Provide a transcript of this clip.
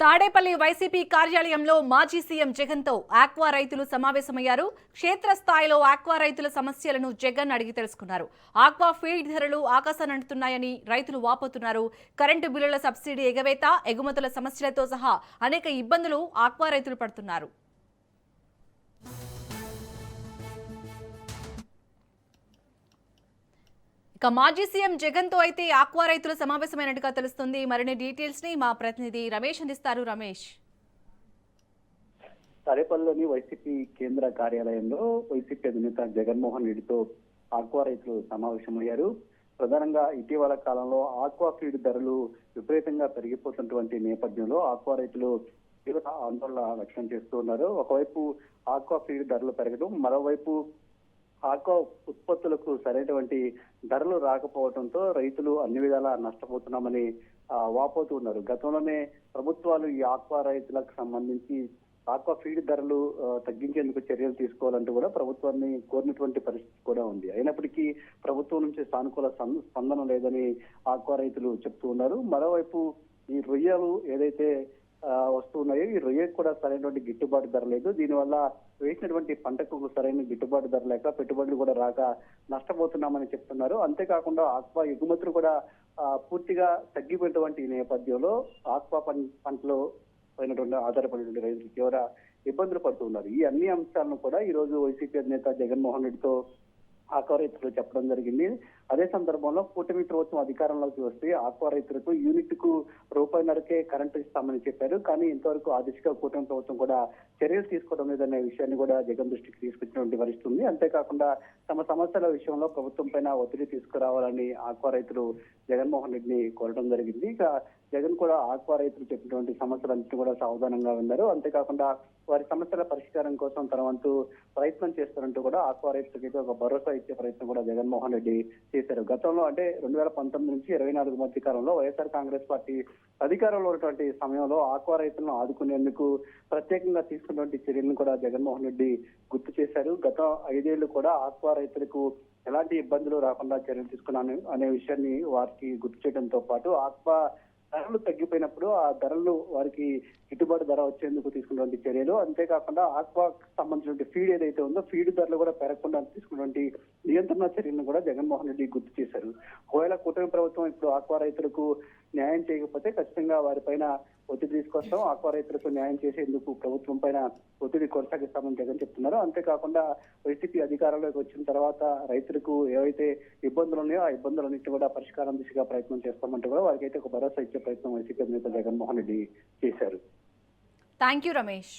Tadepalli YCP కార్యాలయంలో మాజీ CM జగన్తో ఆక్వా రైతులు సమావేశమయ్యారు. క్షేత్రస్థాయిలో ఆక్వా రైతుల సమస్యలను జగన్ అడిగి తెలుసుకున్నారు. ఆక్వా ఫీడ్ ధరలు ఆకాశానంటున్నాయని రైతులు వాపోతున్నారు. కరెంటు బిల్లుల సబ్సిడీ ఎగవేత, ఎగుమతుల సమస్యలతో సహా అనేక ఇబ్బందులు ఆక్వా రైతులు పడుతున్నారు. ఇక మాజీ సీఎం జగన్ తో అయితే ఆక్వా రైతులు సమావేశమైనట్టుగా తెలుస్తుంది. మరిన్ని డీటెయిల్స్ ని మా ప్రతినిధి రమేష్ అందిస్తారు. రమేష్, తాడేపల్లిలోని వైసీపీ కేంద్ర కార్యాలయంలో వైసీపీ అధినేత జగన్మోహన్ రెడ్డితో ఆక్వా రైతులు సమావేశమయ్యారు. ప్రధానంగా ఇటీవల కాలంలో ఆక్వా ఫీడ్ ధరలు విపరీతంగా పెరిగిపోతున్నటువంటి నేపథ్యంలో ఆక్వా రైతులు తీవ్ర ఆందోళన వ్యక్తం చేస్తూ ఉన్నారు. ఒకవైపు ఆక్వా ఫీడ్ ధరలు పెరగడం, మరోవైపు ఆక్వా ఉత్పత్తులకు సరైనటువంటి ధరలు రాకపోవడంతో రైతులు అన్ని విధాలా నష్టపోతున్నామని వాపోతూ ఉన్నారు. గతంలోనే ప్రభుత్వాలు ఈ ఆక్వా రైతులకు సంబంధించి ఆక్వా ఫీడ్ ధరలు తగ్గించేందుకు చర్యలు తీసుకోవాలంటూ కూడా ప్రభుత్వాన్ని కోరినటువంటి పరిస్థితి కూడా ఉంది. అయినప్పటికీ ప్రభుత్వం నుంచి సానుకూల స్పందన లేదని ఆక్వా రైతులు చెప్తూ ఉన్నారు. మరోవైపు ఈ రొయ్యలు ఏదైతే వస్తున్నాయో ఈ రొయ్యకు కూడా సరైనటువంటి గిట్టుబాటు ధర లేదు. దీనివల్ల వేసినటువంటి పంటకు సరైన గిట్టుబాటు ధర లేక పెట్టుబడులు కూడా రాక నష్టపోతున్నామని చెప్తున్నారు. అంతేకాకుండా ఆక్వా ఎగుమతులు కూడా పూర్తిగా తగ్గిపోయినటువంటి నేపథ్యంలో ఆక్వా పంటలో పైనటువంటి ఆధారపడినటువంటి రైతులు తీవ్ర ఇబ్బందులు పడుతున్నారు. ఈ అన్ని అంశాలను కూడా ఈ రోజు వైసీపీ అధినేత జగన్మోహన్ రెడ్డితో ఆక్వా రైతులు చెప్పడం జరిగింది. అదే సందర్భంలో కూటమి ప్రభుత్వం అధికారంలోకి వస్తే ఆక్వా రైతులకు యూనిట్ కు రూపాయిన్నరకే కరెంటు ఇస్తామని చెప్పారు. కానీ ఇంతవరకు ఆ దిశగా కూటమి ప్రభుత్వం కూడా చర్యలు తీసుకోవడం లేదనే విషయాన్ని కూడా జగన్ దృష్టికి తీసుకొచ్చినటువంటి పరిస్థితి ఉంది. అంతేకాకుండా తమ సమస్యల విషయంలో ప్రభుత్వం పైన ఒత్తిడి తీసుకురావాలని ఆక్వా రైతులు జగన్మోహన్ రెడ్డిని కోరడం జరిగింది. ఇక జగన్ కూడా ఆక్వా రైతులు చెప్పినటువంటి సమస్యలన్నింటినీ కూడా సావధానంగా ఉన్నారు. అంతేకాకుండా వారి సమస్యల పరిష్కారం కోసం తన వంతు ప్రయత్నం చేస్తారంటూ కూడా ఆక్వా రైతులకి ఒక భరోసా ఇచ్చే ప్రయత్నం కూడా జగన్మోహన్ రెడ్డి చేశారు. గతంలో అంటే 2019 నుంచి 24 మధ్య కాలంలో వైఎస్ఆర్ కాంగ్రెస్ పార్టీ అధికారంలో ఉన్నటువంటి సమయంలో ఆక్వా రైతులను ఆదుకునేందుకు ప్రత్యేకంగా తీసుకున్నటువంటి చర్యలను కూడా జగన్మోహన్ రెడ్డి గుర్తు చేశారు. గత 5 ఏళ్లు కూడా ఆక్వా రైతులకు ఎలాంటి ఇబ్బందులు రాకుండా చర్యలు తీసుకున్నాను అనే విషయాన్ని వారికి గుర్తు చేయడంతో పాటు ఆక్వా ధరలు తగ్గిపోయినప్పుడు ఆ ధరలు వారికి గిట్టుబాటు ధర వచ్చేందుకు తీసుకున్నటువంటి చర్యలు, అంతేకాకుండా ఆక్వాకు సంబంధించిన ఫీడ్ ఏదైతే ఉందో ఫీడ్ ధరలు కూడా పెరగకుండా తీసుకున్నటువంటి నియంత్రణ చర్యలను కూడా జగన్మోహన్ రెడ్డి గుర్తు చేశారు. ఒకవేళ కూటమి ప్రభుత్వం ఇప్పుడు ఆక్వా రైతులకు న్యాయం చేయకపోతే ఖచ్చితంగా వారిపైన ఒత్తిడి తీసుకొస్తాం, ఆక్వా రైతులకు న్యాయం చేసేందుకు ప్రభుత్వం పైన ఒత్తిడి కొనసాగిస్తామని జగన్ చెప్తున్నారు. అంతేకాకుండా వైసీపీ అధికారంలోకి వచ్చిన తర్వాత రైతులకు ఏవైతే ఇబ్బందులు ఉన్నాయో ఆ ఇబ్బందులన్నింటినీ కూడా పరిష్కారం దిశగా ప్రయత్నం చేస్తామంటూ కూడా వారికైతే ఒక భరోసా ఇచ్చే ప్రయత్నం వైసీపీ అధినేత జగన్మోహన్ రెడ్డి చేశారు. Thank you Ramesh.